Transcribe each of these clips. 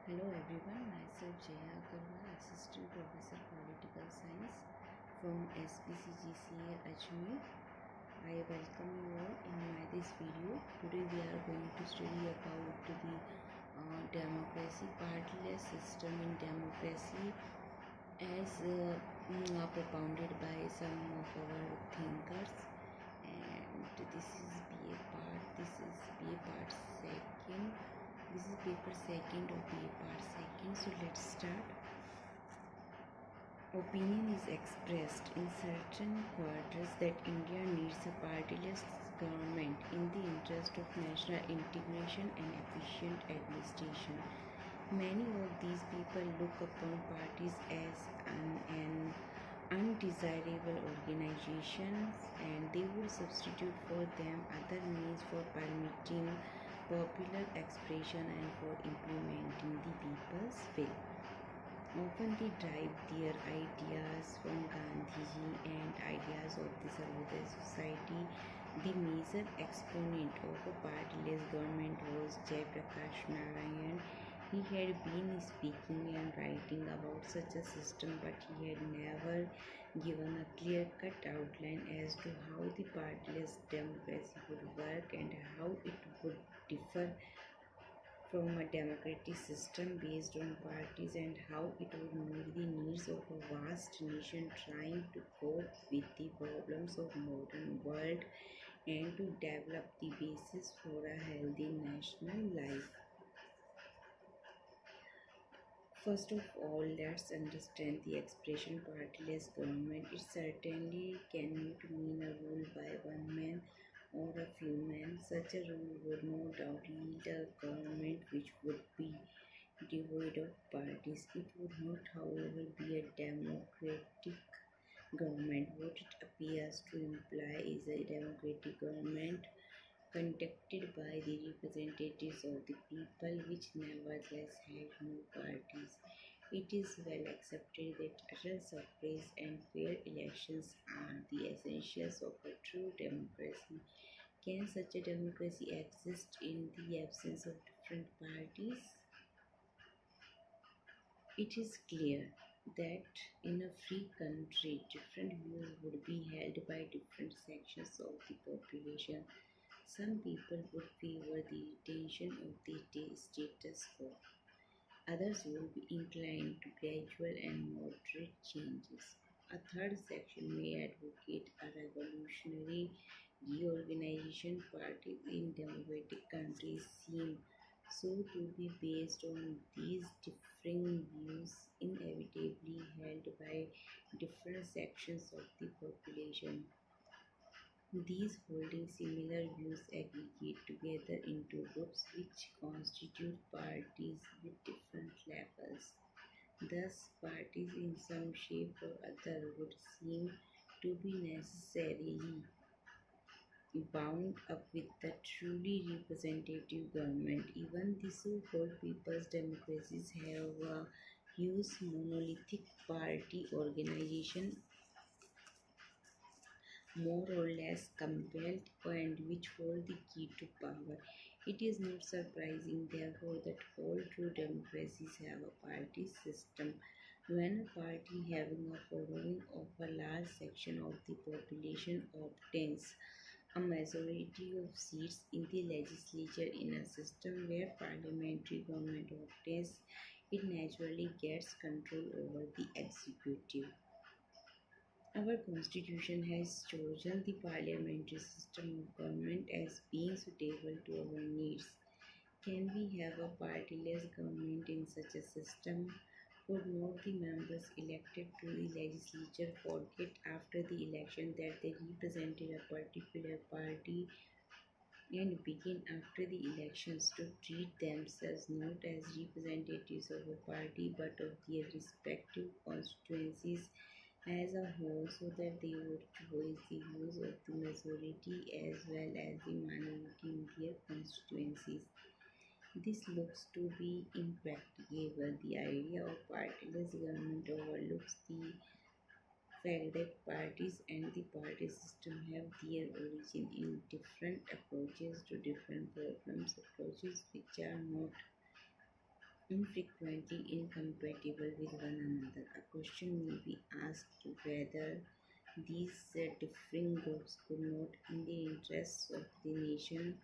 Hello everyone, myself Jaya Agarwal, Assistant Professor Political Science from SPCGCA Ajmer. I welcome you all in this video. Today we are going to study about the democracy, partyless system in democracy as propounded by some of our thinkers. And this is BA part, this is BA part second. This is paper second of BA part second. So let's start. Opinion is expressed in certain quarters that India needs a partyless government in the interest of national integration and efficient administration. Many of these people look upon parties as an undesirable organizations, and they would substitute for them other means for permitting popular expression and for implementing the people's will. Often they derive their ideas from Gandhiji and ideas of the Sarvodaya Society. The major exponent of a partyless government was Jayaprakash Narayan. He had been speaking and writing about such a system, but he had never given a clear-cut outline as to how the partyless democracy would work and how it would differ from a democratic system based on parties, and how it would meet the needs of a vast nation trying to cope with the problems of modern world and to develop the basis for a healthy national life. First of all, let's understand the expression partyless government. It certainly cannot mean a rule by one man or a few men. Such a rule would no doubt yield a government which would be devoid of parties. It would not, however, be a democratic government. What it appears to imply is a democratic government conducted by the representatives of the people, which nevertheless had no parties. It is well accepted that utter suffrage and fair elections are the essentials of a true democracy. Can such a democracy exist in the absence of different parties? It is clear that in a free country, different views would be held by different sections of the population. Some people would favor the retention of the status quo. Others would be inclined to gradual and moderate changes. A third section may advocate a revolutionary reorganization. Parties in democratic countries seem so to be based on these differing views, inevitably held by different sections of the population. These holding similar views aggregate together into groups which constitute parties with different levels. Thus, parties in some shape or other would seem to be necessarily bound up with the truly representative government. Even the so-called people's democracies have a huge monolithic party organization, more or less compelled, and which hold the key to power. It is not surprising, therefore, that all true democracies have a party system. When a party having a following of a large section of the population obtains a majority of seats in the legislature in a system where parliamentary government obtains, it naturally gets control over the executive. Our constitution has chosen the parliamentary system of government as being suitable to our needs. Can we have a partyless government in such a system? Could not the members elected to the legislature forget after the election that they represented a particular party and begin after the elections to treat themselves not as representatives of a party but of their respective constituencies as a whole, so that they would choose the views of the majority as well as the minority in their constituencies? This looks to be impracticable. The idea of partyless government overlooks the fact that parties and the party system have their origin in different approaches to different problems, approaches which are not infrequently incompatible with one another. A question may be asked whether these differing groups could not, in the interests of the nation,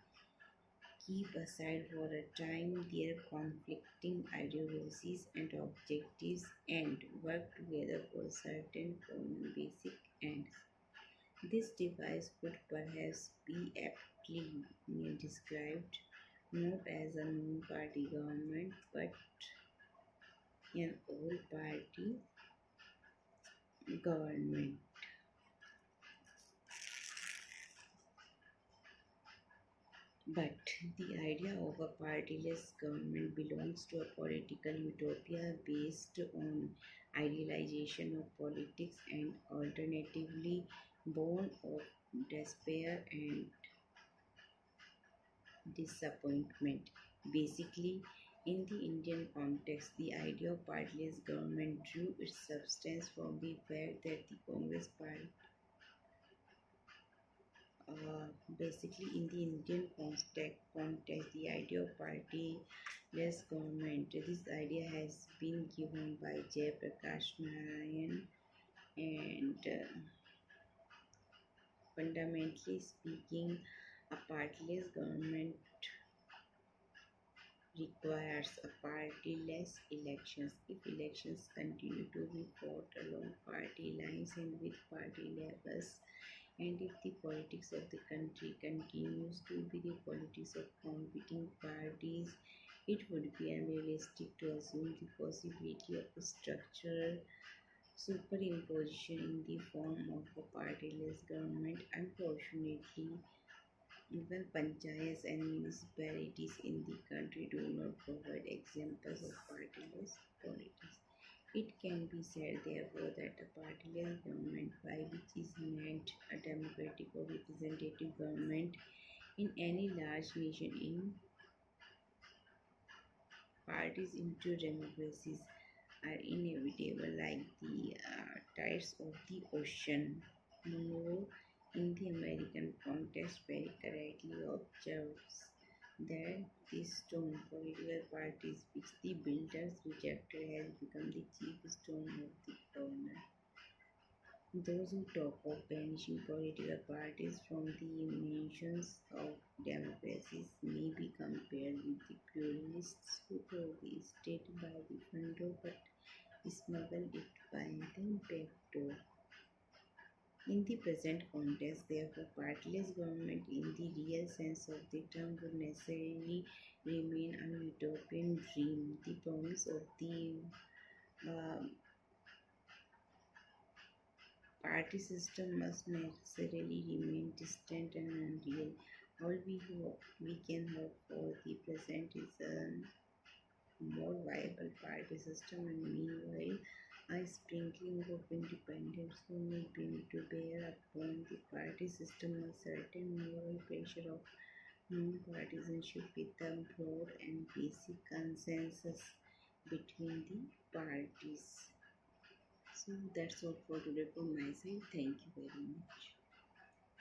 keep aside for a time their conflicting ideologies and objectives and work together for certain common basic ends. This device could perhaps be aptly described not as a non-party government but an all-party government. But the idea of a partyless government belongs to a political utopia based on idealization of politics and alternatively born of despair and disappointment. Basically, in the Indian context, the idea of partyless government drew its substance from the fact that the Congress party basically in the Indian context, the idea of party-less government. This idea has been given by Prakash Narayan, and fundamentally speaking, a partyless government requires a party-less elections. If elections continue to be fought along party lines and with party levels, and if the politics of the country continues to be the politics of competing parties, it would be unrealistic to assume the possibility of a structural superimposition in the form of a partyless government. Unfortunately, even panchayats and municipalities in the country do not provide examples of partyless politics. It can be said, therefore, that a partyless government, by which is meant a democratic or representative government in any large nation in parties into democracies, are inevitable like the tides of the ocean. Monroe, in the American context, very correctly observes that the stone political parties which the builders rejected has become the chief stone of the corner. Those who talk of banishing political parties from the mentions of democracies may be compared with the pluralists who took the state by the front door but smuggled it by the back door. In the present context, therefore, partless government in the real sense of the term would necessarily remain a utopian dream. The promise of the uh, party system must necessarily remain distant and unreal. All we can hope for the present is a more viable party system, and meanwhile, a sprinkling of independents who may bring to bear upon the party system a certain moral pressure of non-partisanship with a broad and basic consensus between the parties. So that's all for today from my side. Thank you very much.